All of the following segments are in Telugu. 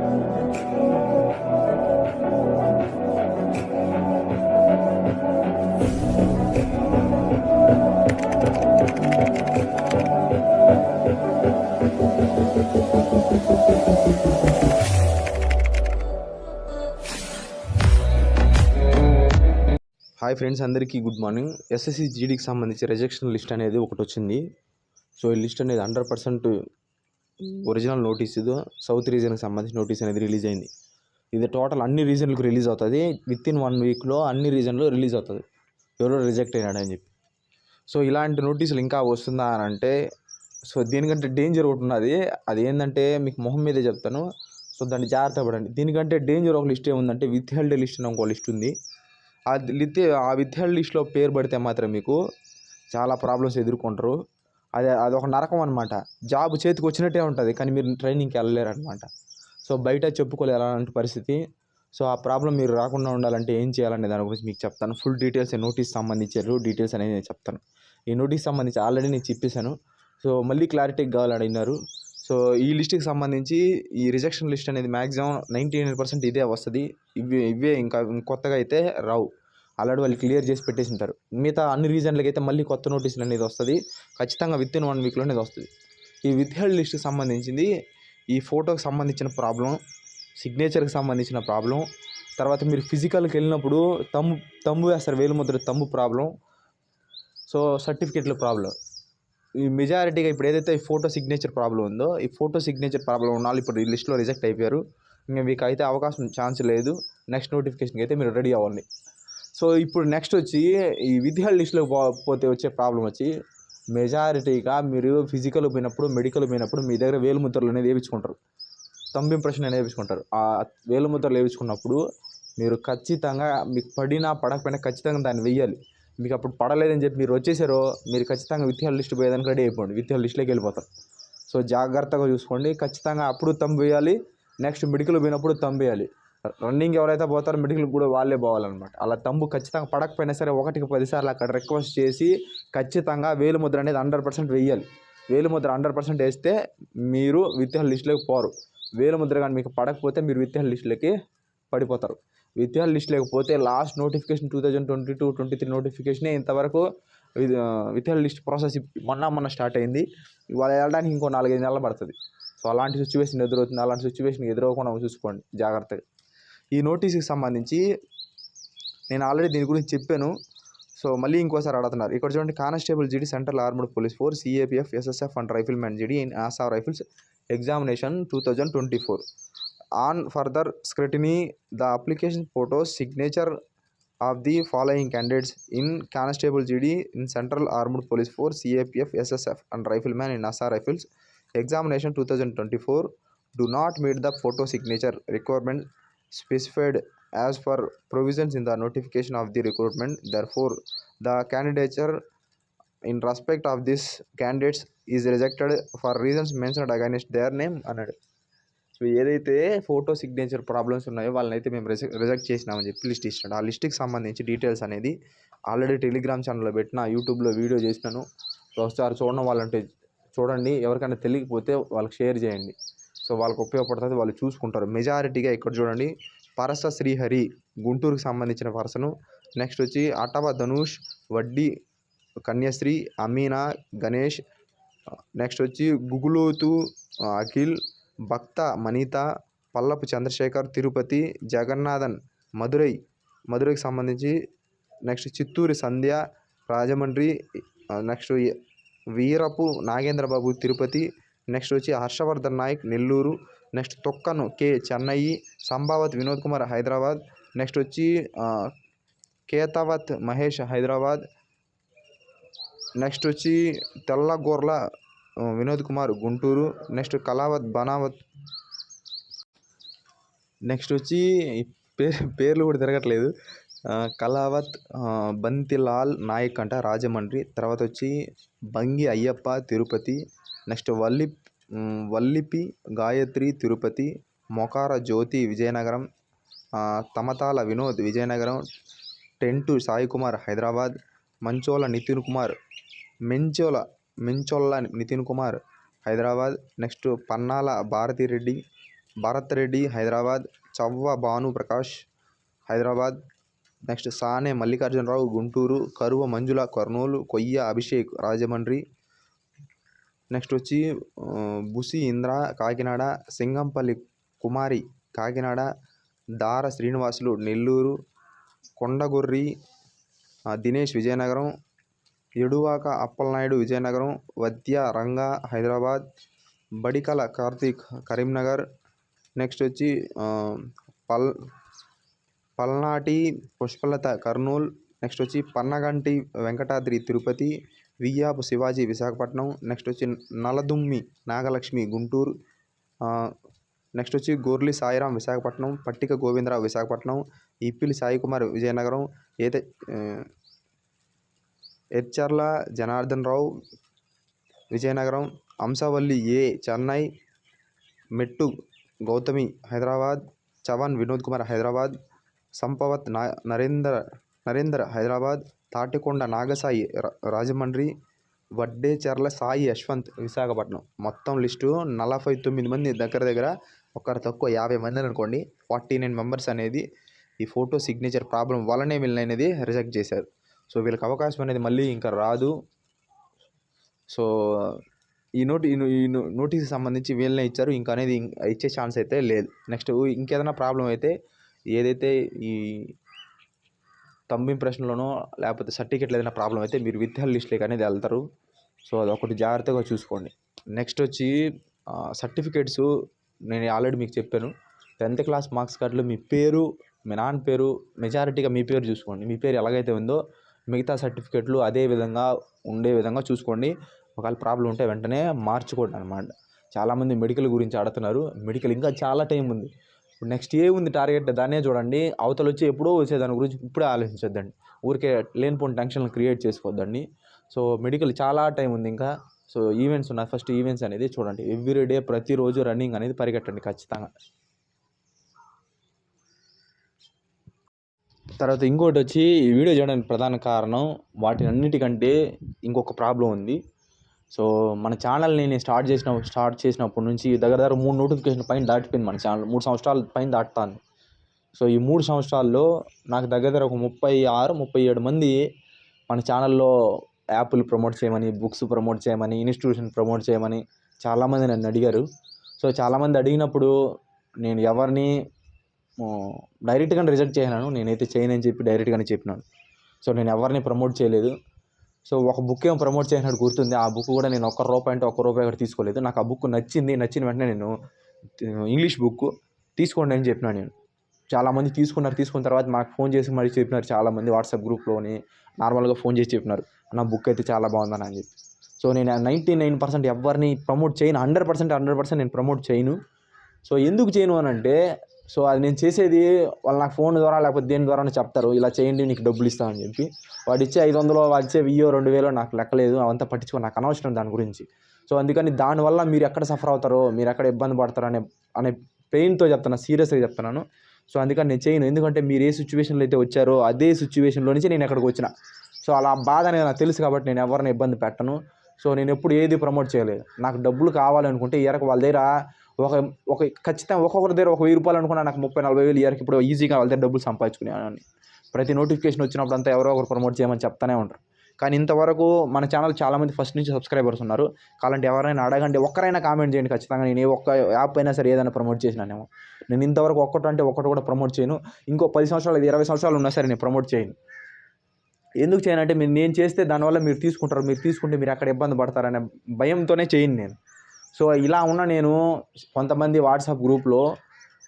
హాయ్ ఫ్రెండ్స్, అందరికీ గుడ్ మార్నింగ్. ఎస్ఎస్సి జీడీకి సంబంధించి రిజెక్షన్ లిస్ట్ అనేది ఒకటి వచ్చింది. సో ఈ లిస్ట్ అనేది 100% ఒరిజినల్ నోటీస్. ఇది సౌత్ రీజన్కి సంబంధించి నోటీస్ అనేది రిలీజ్ అయింది. ఇది టోటల్ అన్ని రీజన్లకు రిలీజ్ అవుతుంది. విత్ ఇన్ 1 వీక్లో అన్ని రీజన్లు రిలీజ్ అవుతుంది, ఎవరో రిజెక్ట్ అయినాడని చెప్పి. సో ఇలాంటి నోటీసులు ఇంకా వస్తుందా అని అంటే, సో దీనికంటే డేంజర్ ఒకటి ఉన్నది. అది ఏంటంటే మీకు మొహం మీదే చెప్తాను. సో దాన్ని జాగ్రత్త పడండి. దీనికంటే డేంజర్ ఒక లిస్ట్ ఏముందంటే విత్ హెల్డ్ లిస్ట్ అని ఒక లిస్ట్ ఉంది. ఆ విత్ హెల్డ్ లిస్ట్లో పేరు పడితే మాత్రం మీకు చాలా ప్రాబ్లమ్స్ ఎదుర్కొంటారు. అదొక నరకం అనమాట. జాబ్ చేతికి వచ్చినట్టే ఉంటుంది, కానీ మీరు ట్రైనింగ్కి వెళ్ళలేరు అనమాట. సో బయట చెప్పుకోలేరు అలాంటి పరిస్థితి. సో ఆ ప్రాబ్లం మీరు రాకుండా ఉండాలంటే ఏం చేయాలనే దాని గురించి మీకు చెప్తాను. ఫుల్ డీటెయిల్స్ నోటీస్ సంబంధించారు డీటెయిల్స్ అనేది నేను చెప్తాను. ఈ నోటీస్ సంబంధించి ఆల్రెడీ నేను చెప్పేశాను. సో మళ్ళీ క్లారిటీకి కావాలని అడిగినారు. సో ఈ లిస్ట్కి సంబంధించి ఈ రిజెక్షన్ లిస్ట్ అనేది మ్యాక్సిమం 99% ఇదే వస్తుంది. ఇవే ఇంకా కొత్తగా అయితే రావు. ఆల్రెడీ వాళ్ళు క్లియర్ చేసి పెట్టేసి ఉంటారు. మిగతా అన్ని రీజన్లకి అయితే మళ్ళీ కొత్త నోటీసులు అనేది వస్తుంది. ఖచ్చితంగా విత్ ఇన్ 1 వీక్లో అనేది వస్తుంది. ఈ విత్ హెల్డ్ లిస్ట్కి సంబంధించింది ఈ ఫోటోకి సంబంధించిన ప్రాబ్లం, సిగ్నేచర్కి సంబంధించిన ప్రాబ్లం, తర్వాత మీరు ఫిజికల్కి వెళ్ళినప్పుడు తంబు వేస్తారు, వేలుముద్ర తంబు ప్రాబ్లం, సో సర్టిఫికెట్ల ప్రాబ్లం. ఈ మెజారిటీగా ఇప్పుడు ఏదైతే ఈ ఫోటో సిగ్నేచర్ ప్రాబ్లం ఉందో, ఈ ఫోటో సిగ్నేచర్ ప్రాబ్లం ఉన్న వాళ్ళు ఇప్పుడు ఈ లిస్ట్లో రిజెక్ట్ అయిపోయారు. ఇంకా మీకు అయితే అవకాశం ఛాన్స్ లేదు. నెక్స్ట్ నోటిఫికేషన్కి అయితే మీరు రెడీ అవ్వండి. సో ఇప్పుడు నెక్స్ట్ వచ్చి ఈ విత్ హెల్డ్ లిస్ట్లో పోతే వచ్చే ప్రాబ్లం వచ్చి, మెజారిటీగా మీరు ఫిజికల్ పోయినప్పుడు, మెడికల్ పోయినప్పుడు మీ దగ్గర వేలుముద్రలు అనేది వేయించుకుంటారు, తంబ్ ఇంప్రెషన్ అనేది వేయించుకుంటారు. ఆ వేలుముద్రలు వేయించుకున్నప్పుడు మీరు ఖచ్చితంగా మీకు పడినా పడకపోయినా ఖచ్చితంగా దాన్ని వెయ్యాలి. మీకు అప్పుడు పడలేదని చెప్పి మీరు వచ్చేసారో, మీరు ఖచ్చితంగా విత్ హెల్డ్ లిస్ట్ పోయేదానికి రెడీ అయిపోండి, విత్ హెల్డ్ లిస్ట్లోకి వెళ్ళిపోతారు. సో జాగ్రత్తగా చూసుకోండి. ఖచ్చితంగా అప్పుడు తంబు వేయాలి. నెక్స్ట్ మెడికల్ పోయినప్పుడు తంబు వేయాలి. రన్నింగ్ ఎవరైతే పోతారో మెడికల్ కూడా వాళ్ళే పోవాలన్నమాట. అలా తంబు ఖచ్చితంగా పడకపోయినా సరే 1కి 10 సార్లు అక్కడ రిక్వెస్ట్ చేసి ఖచ్చితంగా వేలుముద్ర అనేది 100% వేయాలి. వేలుముద్ర 100% వేస్తే మీరు విత్ హెల్డ్ లిస్ట్లోకి పోరు. వేలుముద్ర కానీ మీకు పడకపోతే మీరు విత్ హెల్డ్ లిస్ట్లోకి పడిపోతారు. విత్ హెల్డ్ లిస్ట్ లేకపోతే లాస్ట్ నోటిఫికేషన్ 2022-23 నోటిఫికేషనే ఇంతవరకు విత్ హెల్డ్ లిస్ట్ ప్రాసెస్ మొన్న స్టార్ట్ అయింది. ఇవాళ వెళ్ళడానికి ఇంకో 4-5 నెలలు పడుతుంది. సో అలాంటి సిచ్యువేషన్ ఎదురవుతుంది. అలాంటి సిచ్యువేషన్ ఎదురవకుండా చూసుకోండి జాగ్రత్తగా. ఈ నోటీస్కి సంబంధించి నేను ఆల్రెడీ దీని గురించి చెప్పాను. సో మళ్ళీ ఇంకోసారి అడుగుతున్నారు. ఇక్కడ చూడండి, constable GD central armed police force CAPF SSF and riflemen GD in Assam rifles examination 2024. On further scrutiny, the application photos signature of the following candidates in Constable GD in Central Armed Police Force CAPF SSF and Rifleman in NASA Rifles Examination 2024 do not meet the photo signature requirement specified as per provisions in the notification of the recruitment. Therefore, the candidature in respect of these candidates is rejected for reasons mentioned against their name అన్నాడు. సో ఏదైతే ఫోటో సిగ్నేచర్ ప్రాబ్లమ్స్ ఉన్నాయో వాళ్ళనైతే మేము రిజెక్ట్ చేసినామని చెప్పి లిస్ట్ ఇచ్చినాడు. ఆ లిస్ట్కి సంబంధించి డీటెయిల్స్ అనేది ఆల్రెడీ టెలిగ్రామ్ ఛానల్లో పెట్టిన, యూట్యూబ్లో వీడియో చేసినాను. సో ఒకసారి చూడడం వాళ్ళంటే చూడండి. ఎవరికైనా తెలియకపోతే వాళ్ళకి షేర్ చేయండి. సో వాళ్ళకి ఉపయోగపడుతుంది, వాళ్ళు చూసుకుంటారు. మెజారిటీగా ఇక్కడ చూడండి, పరస శ్రీహరి గుంటూరుకి సంబంధించిన పర్సను. నెక్స్ట్ వచ్చి అటవ ధనుష్, వడ్డీ కన్యశ్రీ, అమీనా గణేష్, నెక్స్ట్ వచ్చి గుగులోతు అఖిల్, భక్త మణిత, పల్లపు చంద్రశేఖర్ తిరుపతి, జగన్నాథన్ మధురైకి సంబంధించి, నెక్స్ట్ చిత్తూరి సంధ్య రాజమండ్రి, నెక్స్ట్ వీరపు నాగేంద్రబాబు తిరుపతి, నెక్స్ట్ వచ్చి హర్షవర్ధన్ నాయక్ నెల్లూరు, నెక్స్ట్ తొక్కను కే చెన్నై, సంభావత్ వినోద్ కుమార్ హైదరాబాద్, నెక్స్ట్ వచ్చి కేతావత్ మహేష్ హైదరాబాద్, నెక్స్ట్ వచ్చి తెల్లగోర్ల వినోద్ కుమార్ గుంటూరు, నెక్స్ట్ కళావత్ బనావత్, నెక్స్ట్ వచ్చి పేర్లు కూడా తిరగట్లేదు, కళావత్ బంతిలాల్ నాయక్ అంట రాజమండ్రి, తర్వాత వచ్చి Bangi Ayyappa Tirupati, next Vallipi Gayatri Tirupati, Mokara Jyothi Vizianagaram, Tamatala Vinod Vizianagaram, Tentu Sai Kumar Hyderabad, Manchola Nitin Kumar Mencholla Nitin Kumar Hyderabad, next Pannala Bharathireddy, Bharath Reddy Hyderabad, Chavva Bhanuprakash Hyderabad. Next Sane Mallikarjunarao Guntur, Karuva Manjula Kurnool, Koyya Abhishek Rajahmundry. Next వచ్చి బుసి ఇంద్ర కాకినాడ, సింగంపల్లి కుమారి కాకినాడ, దార శ్రీనివాసులు నెల్లూరు, కొండగొర్రి దినేష్ విజయనగరం, ఎడువాక అప్పలనాయుడు విజయనగరం, వద్య రంగా హైదరాబాద్, బడికల కార్తీక్ కరీంనగర్. నెక్స్ట్ వచ్చి పల్నాటి పుష్పలత కర్నూల్. నెక్స్ట్ వచ్చి పన్నగంటి వెంకటాద్రి తిరుపతి, వియ్యాపు శివాజీ విశాఖపట్నం. నెక్స్ట్ వచ్చి నలదుమ్మి నాగలక్ష్మి గుంటూరు. నెక్స్ట్ వచ్చి గోర్లి సాయిరాం విశాఖపట్నం, పట్టిక గోవిందరావు విశాఖపట్నం, ఇప్పిలి సాయికుమార్ విజయనగరం, ఎర్చర్ల జనార్దన్ రావు విజయనగరం, అంశవల్లి చెన్నై, మెట్టు గౌతమి హైదరాబాద్, చవన్ వినోద్ కుమార్ హైదరాబాద్, సంపవత్ నరేందర్ హైదరాబాద్, తాటికొండ నాగసాయి రాజమండ్రి, వడ్డేచర్ల సాయి యశ్వంత్ విశాఖపట్నం. మొత్తం లిస్టు 49 మంది, దగ్గర ఒకరు తక్కువ 50 మంది అనుకోండి. 49 మెంబర్స్ అనేది ఈ ఫోటో సిగ్నేచర్ ప్రాబ్లం వల్లనే వీళ్ళనేది రిజెక్ట్ చేశారు. సో వీళ్ళకి అవకాశం అనేది మళ్ళీ ఇంకా రాదు. సో ఈ నోటీస్కి సంబంధించి వీళ్ళనే ఇచ్చారు, ఇంకా అనేది ఇచ్చే ఛాన్స్ అయితే లేదు. నెక్స్ట్ ఇంకేదైనా ప్రాబ్లం అయితే ఏదైతే ఈ థంబ్ ఇంప్రెషన్లోనో లేకపోతే సర్టిఫికేట్లో ఏదైనా ప్రాబ్లం అయితే మీరు విత్హెల్డ్ లిస్ట్లోకి అనేది వెళ్తారు. సో అదొకటి జాగ్రత్తగా చూసుకోండి. నెక్స్ట్ వచ్చి సర్టిఫికేట్స్ నేను ఆల్రెడీ మీకు చెప్పాను. 10th క్లాస్ మార్క్స్ కార్డులో మీ పేరు, మీ నాన్న పేరు, మెజారిటీగా మీ పేరు చూసుకోండి. మీ పేరు ఎలాగైతే ఉందో మిగతా సర్టిఫికేట్లు అదే విధంగా ఉండే విధంగా చూసుకోండి. ఒకవేళ ప్రాబ్లం ఉంటే వెంటనే మార్చుకోండి అనమాట. చాలామంది మెడికల్ గురించి ఆడుతున్నారు. మెడికల్ ఇంకా చాలా టైం ఉంది. ఇప్పుడు నెక్స్ట్ ఏముంది టార్గెట్, దాన్నే చూడండి. అవతల వచ్చి ఎప్పుడో వచ్చే దాని గురించి ఇప్పుడే ఆలోచించొద్దండి. ఊరికే లేనిపోని టెన్షన్లు క్రియేట్ చేసుకోవద్దండి. సో మెడికల్ చాలా టైం ఉంది ఇంకా. సో ఈవెంట్స్ ఉన్నాయి, ఫస్ట్ ఈవెంట్స్ అనేది చూడండి. ఎవ్రీడే ప్రతిరోజు రన్నింగ్ అనేది పరిగెట్టండి ఖచ్చితంగా. తర్వాత ఇంకోటి వచ్చి ఈ వీడియో చేయడానికి ప్రధాన కారణం వాటిని అన్నిటికంటే ఇంకొక ప్రాబ్లం ఉంది. సో మన ఛానల్ని నేను స్టార్ట్ చేసినప్పటి నుంచి దగ్గర 3 నోటిఫికేషన్ పైన దాటిపోయింది మన ఛానల్. 3 సంవత్సరాల పైన దాటుతాను. సో ఈ 3 సంవత్సరాల్లో నాకు దగ్గర ఒక 36-37 మంది మన ఛానల్లో యాప్లు ప్రమోట్ చేయమని, బుక్స్ ప్రమోట్ చేయమని, ఇన్స్టిట్యూషన్ ప్రమోట్ చేయమని చాలామంది నన్ను అడిగారు. సో చాలామంది అడిగినప్పుడు నేను ఎవరిని డైరెక్ట్గానే రిజెక్ట్ చేసినాను. నేనైతే చేయనని చెప్పి డైరెక్ట్గానే చెప్పినాను. సో నేను ఎవరిని ప్రమోట్ చేయలేదు. సో ఒక బుక్ ఏమో ప్రమోట్ చేసినట్టు గుర్తుంది. ఆ బుక్ కూడా నేను ₹1 కూడా తీసుకోలేదు. నాకు ఆ బుక్ నచ్చిన వెంటనే నేను ఇంగ్లీష్ బుక్ తీసుకోండి అని చెప్పినాను నేను. చాలామంది తీసుకున్న తర్వాత మాకు ఫోన్ చేసి మరీ చెప్పినారు. చాలామంది వాట్సాప్ గ్రూప్లోని నార్మల్గా ఫోన్ చేసి చెప్పినారు, నా బుక్ అయితే చాలా బాగుందని అని చెప్పి. సో నేను 99% ఎవరిని ప్రమోట్ చేయను. 100% నేను ప్రమోట్ చేయను. సో ఎందుకు చేయను అని అంటే, సో అది నేను చేసేది వాళ్ళు నాకు ఫోన్ ద్వారా లేకపోతే దేని ద్వారా చెప్తారు, ఇలా చేయండి నీకు డబ్బులు ఇస్తామని చెప్పి. వాడు ఇచ్చే 500, వాడు ఇచ్చే 1000-2000 నాకు లెక్కలేదు. అవంతా పట్టించుకో, నాకు అనవసరం దాని గురించి. సో అందుకని దానివల్ల మీరు ఎక్కడ సఫర్ అవుతారో, మీరు ఎక్కడ ఇబ్బంది పడతారో అనే పెయిన్తో చెప్తున్నా, సీరియస్గా చెప్తున్నాను. సో అందుకని నేను చేయను. ఎందుకంటే మీరు ఏ సిచ్యువేషన్లో అయితే వచ్చారో అదే సిచ్యువేషన్లో నుంచి నేను ఎక్కడికి వచ్చిన. సో అలా బాధ అనేది నాకు తెలుసు కాబట్టి నేను ఎవరిని ఇబ్బంది పెట్టను. సో నేను ఎప్పుడు ఏది ప్రమోట్ చేయలేదు. నాకు డబ్బులు కావాలనుకుంటే ఇయర్కి వాళ్ళ దగ్గర ఒక ఖచ్చితంగా ఒక్కొక్కరి దగ్గర ₹1000 అనుకున్నా నాకు 30-40 ఇయర్కి ఇప్పుడు ఈజీగా వాళ్ళ దగ్గర డబ్బులు సంపాదించుకునేవాడిని. ప్రతి నోటిఫికేషన్ వచ్చినప్పుడు అంతా ఎవరో ఒకరు ప్రమోట్ చేయమని చెప్తానే ఉంటారు. కానీ ఇంతవరకు మన ఛానల్ చాలామంది ఫస్ట్ నుంచి సబ్స్క్రైబర్స్ ఉన్నారు. కావాలంటే ఎవరైనా అడగండి, ఒక్కరైనా కామెంట్ చేయండి ఖచ్చితంగా. నేను ఏ ఒక్క యాప్ అయినా సరే ఏదైనా ప్రమోట్ చేసినానేమో. నేను ఇంతవరకు ఒక్కటి కూడా ప్రమోట్ చేయను. ఇంకో 10 సంవత్సరాలు 20 సంవత్సరాలు ఉన్నా సరే నేను ప్రమోట్ చేయను. ఎందుకు చేయనంటే నేను చేస్తే దానివల్ల మీరు తీసుకుంటే మీరు ఎక్కడ ఇబ్బంది పడతారనే భయంతోనే చేయను నేను. సో ఇలా ఉన్న నేను కొంతమంది వాట్సాప్ గ్రూప్లో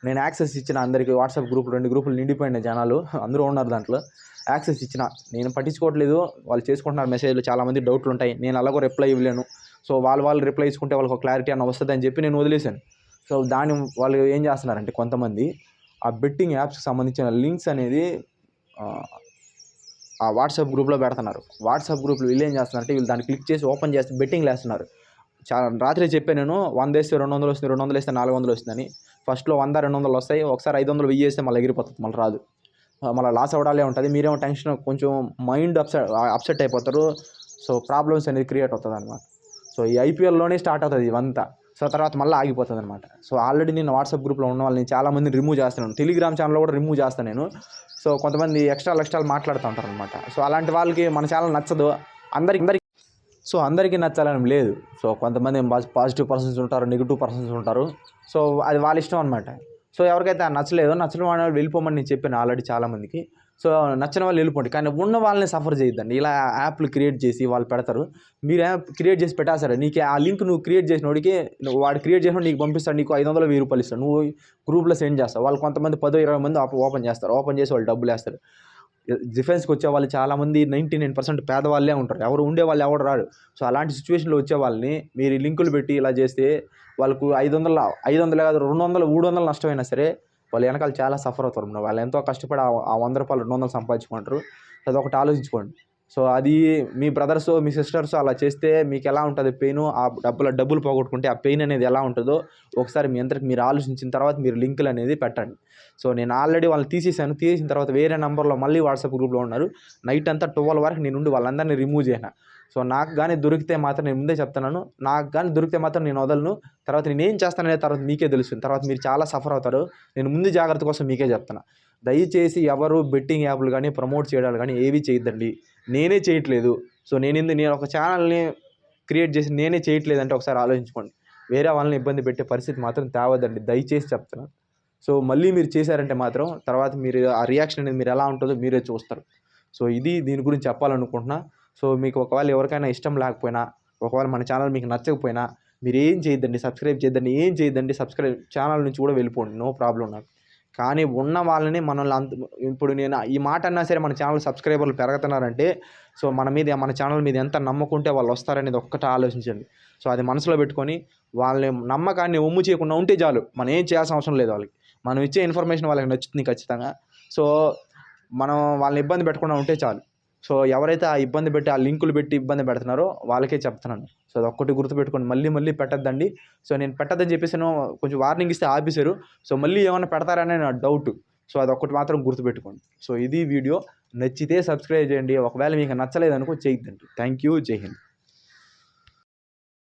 నేను యాక్సెస్ ఇచ్చిన అందరికీ, వాట్సాప్ గ్రూప్ 2 గ్రూపులు నిండిపోయిన జనాలు అందరూ ఉన్నారు దాంట్లో. యాక్సెస్ ఇచ్చిన, నేను పట్టించుకోవట్లేదు, వాళ్ళు చేసుకుంటున్నారు మెసేజ్లు. చాలామంది డౌట్లు ఉంటాయి, నేను అలాగో రిప్లై ఇవ్వలేను. సో వాళ్ళు రిప్లై ఇచ్చుకుంటే వాళ్ళకి ఒక క్లారిటీ అన్న వస్తుంది అని చెప్పి నేను వదిలేశాను. సో వాళ్ళు ఏం చేస్తున్నారంటే కొంతమంది ఆ బెట్టింగ్ యాప్స్కి సంబంధించిన లింక్స్ అనేది ఆ వాట్సాప్ గ్రూప్లో పెడుతున్నారు. వాట్సాప్ గ్రూప్లో వీళ్ళు ఏం చేస్తున్నారంటే వీళ్ళు దాన్ని క్లిక్ చేసి ఓపెన్ చేసి బెట్టింగ్లు వేస్తున్నారు. రాత్రి చెప్పాను నేను, 100 వేస్తే 200 వస్తుంది, 200 వేస్తే 400 వస్తుందని. ఫస్ట్లో 100-200 వస్తాయి, ఒకసారి 500-1000 వేస్తే మళ్ళీ ఎగిరిపోతుంది, మళ్ళీ రాదు, మళ్ళీ లాస్ అవ్వడాలే ఉంటుంది. మీరేమో టెన్షన్, కొంచెం మైండ్ అప్సెట్ అయిపోతారు. సో ప్రాబ్లమ్స్ అనేది క్రియేట్ అవుతుంది అనమాట. సో ఈ ఐపీఎల్లోనే స్టార్ట్ అవుతుంది ఇవంతా. సో తర్వాత మళ్ళీ ఆగిపోతుంది అనమాట. సో ఆల్రెడీ నేను వాట్సాప్ గ్రూప్లో ఉన్న వాళ్ళని చాలామందిని రిమూవ్ చేస్తున్నాను. టెలిగ్రామ్ ఛానల్లో కూడా రిమూవ్ చేస్తాను నేను. సో కొంతమంది ఎక్స్ట్రాలు మాట్లాడుతూ ఉంటారు అనమాట. సో అలాంటి వాళ్ళకి మన ఛానల్ నచ్చదు. అందరికీ నచ్చాలని లేదు. సో కొంతమంది పాజిటివ్ పర్సన్స్ ఉంటారు, నెగిటివ్ పర్సన్స్ ఉంటారు. సో అది వాళ్ళ ఇష్టం అనమాట. సో ఎవరికైతే నచ్చని వాళ్ళు వెళ్ళిపోమని నేను చెప్పాను ఆల్రెడీ చాలామందికి. సో నచ్చిన వాళ్ళు వెళ్ళిపోండి, కానీ ఉన్న వాళ్ళని సఫర్ చేయొద్దండి. ఇలా యాప్లు క్రియేట్ చేసి వాళ్ళు పెడతారు. మీరు యాప్ క్రియేట్ చేసి పెట్టేస్తారు, నీకు ఆ లింక్ నువ్వు క్రియేట్ చేసినోడికి వాడు క్రియేట్ చేసిన నీకు పంపిస్తాడు, నీకు 500 1000 రూపాయలు ఇస్తాడు. నువ్వు గ్రూప్లో సెండ్ చేస్తావు, వాళ్ళు కొంతమంది 10 20 మంది ఓపెన్ చేస్తారు. ఓపెన్ చేసి వాళ్ళు డబ్బులు వేస్తారు. డిఫెన్స్కి వచ్చే వాళ్ళు చాలామంది 99% పేదవాళ్ళే ఉంటారు, ఎవరు ఉండేవాళ్ళు ఎవరు రాడు. సో అలాంటి సిచ్యువేషన్లో వచ్చే వాళ్ళని మీరు లింకులు పెట్టి ఇలా చేస్తే వాళ్ళకు 500 కాదు 200 300 నష్టమైనా సరే వాళ్ళు వెనకాల చాలా సఫర్ అవుతారు. వాళ్ళు ఎంతో కష్టపడి ఆ 100 రూపాయలు 200 సంపాదించుకుంటారు. అదొకటి ఆలోచించుకోండి. సో అది మీ బ్రదర్స్ మీ సిస్టర్స్ అలా చేస్తే మీకు ఎలా ఉంటుంది పెయిన్, ఆ డబ్బులు పోగొట్టుకుంటే ఆ పెయిన్ అనేది ఎలా ఉంటుందో ఒకసారి మీ అందరికి మీరు ఆలోచించిన తర్వాత మీరు లింకులు అనేది పెట్టండి. సో నేను ఆల్రెడీ వాళ్ళని తీసేసిన తర్వాత వేరే నెంబర్లో మళ్ళీ వాట్సాప్ గ్రూప్లో ఉన్నారు. నైట్ అంతా 12 వరకు నేను ఉండి వాళ్ళందరినీ రిమూవ్ చేసిన. సో నాకు కానీ దొరికితే మాత్రం నేను ముందే చెప్తున్నాను, నాకు కానీ దొరికితే మాత్రం నేను వదలను. తర్వాత నేను ఏం చేస్తాననే తర్వాత మీకే తెలుస్తుంది. తర్వాత మీరు చాలా సఫర్ అవుతారు. నేను ముందు జాగ్రత్త కోసం మీకే చెప్తాను. దయచేసి ఎవరు బెట్టింగ్ యాప్లు కానీ ప్రమోట్ చేయడాలు కానీ ఏవీ చేయొద్దండి. నేనే చేయట్లేదు. సో నేను ఒక ఛానల్ని క్రియేట్ చేసి నేనే చేయట్లేదు అంటే ఒకసారి ఆలోచించుకోండి. వేరే వాళ్ళని ఇబ్బంది పెట్టే పరిస్థితి మాత్రం తేవద్దండి, దయచేసి చెప్తున్నాను. సో మళ్ళీ మీరు చేశారంటే మాత్రం తర్వాత మీరు ఆ రియాక్షన్ అనేది మీరు ఎలా ఉంటుందో మీరే చూస్తారు. సో ఇది దీని గురించి చెప్పాలనుకుంటున్నా. సో మీకు ఒకవేళ ఎవరికైనా ఇష్టం లేకపోయినా, ఒకవేళ మన ఛానల్ మీకు నచ్చకపోయినా మీరు ఏం చేయొద్దండి, సబ్స్క్రైబ్ చేయొద్దండి, సబ్స్క్రైబ్ ఛానల్ నుంచి కూడా వెళ్ళిపోండి, నో ప్రాబ్లం నాకు. కానీ ఉన్న వాళ్ళని మనల్ని ఇప్పుడు నేను ఈ మాట అన్నా సరే మన ఛానల్ సబ్స్క్రైబర్లు పెరుగుతున్నారంటే సో మన ఛానల్ మీద ఎంత నమ్మకుంటే వాళ్ళు వస్తారనేది ఒక్కటే ఆలోచించండి. సో అది మనసులో పెట్టుకొని వాళ్ళని నమ్మకాన్ని ఒమ్ము చేయకుండా ఉంటే చాలు. మనం ఏం చేయాల్సిన అవసరం లేదు. వాళ్ళకి మనం ఇచ్చే ఇన్ఫర్మేషన్ వాళ్ళకి నచ్చుతుంది ఖచ్చితంగా. సో మనం వాళ్ళని ఇబ్బంది పెట్టకుండా ఉంటే చాలు. సో ఎవరైతే ఆ ఇబ్బంది పెట్టి ఆ లింకులు పెట్టి ఇబ్బంది పెడుతున్నారో వాళ్ళకే చెప్తున్నాను. సో అదొక్కటి గుర్తుపెట్టుకోండి, మళ్ళీ పెట్టద్దండి. సో నేను పెట్టద్దని చెప్పేసి కొంచెం వార్నింగ్ ఇస్తే ఆపేశారు. సో మళ్ళీ ఏమైనా పెడతారనే నా డౌట్. సో అదొక్కటి మాత్రం గుర్తుపెట్టుకోండి. సో ఇది వీడియో, నచ్చితే సబ్స్క్రైబ్ చేయండి. ఒకవేళ మీకు నచ్చలేదనుకో చేయొద్దండి. థ్యాంక్ యూ, జై హింద్.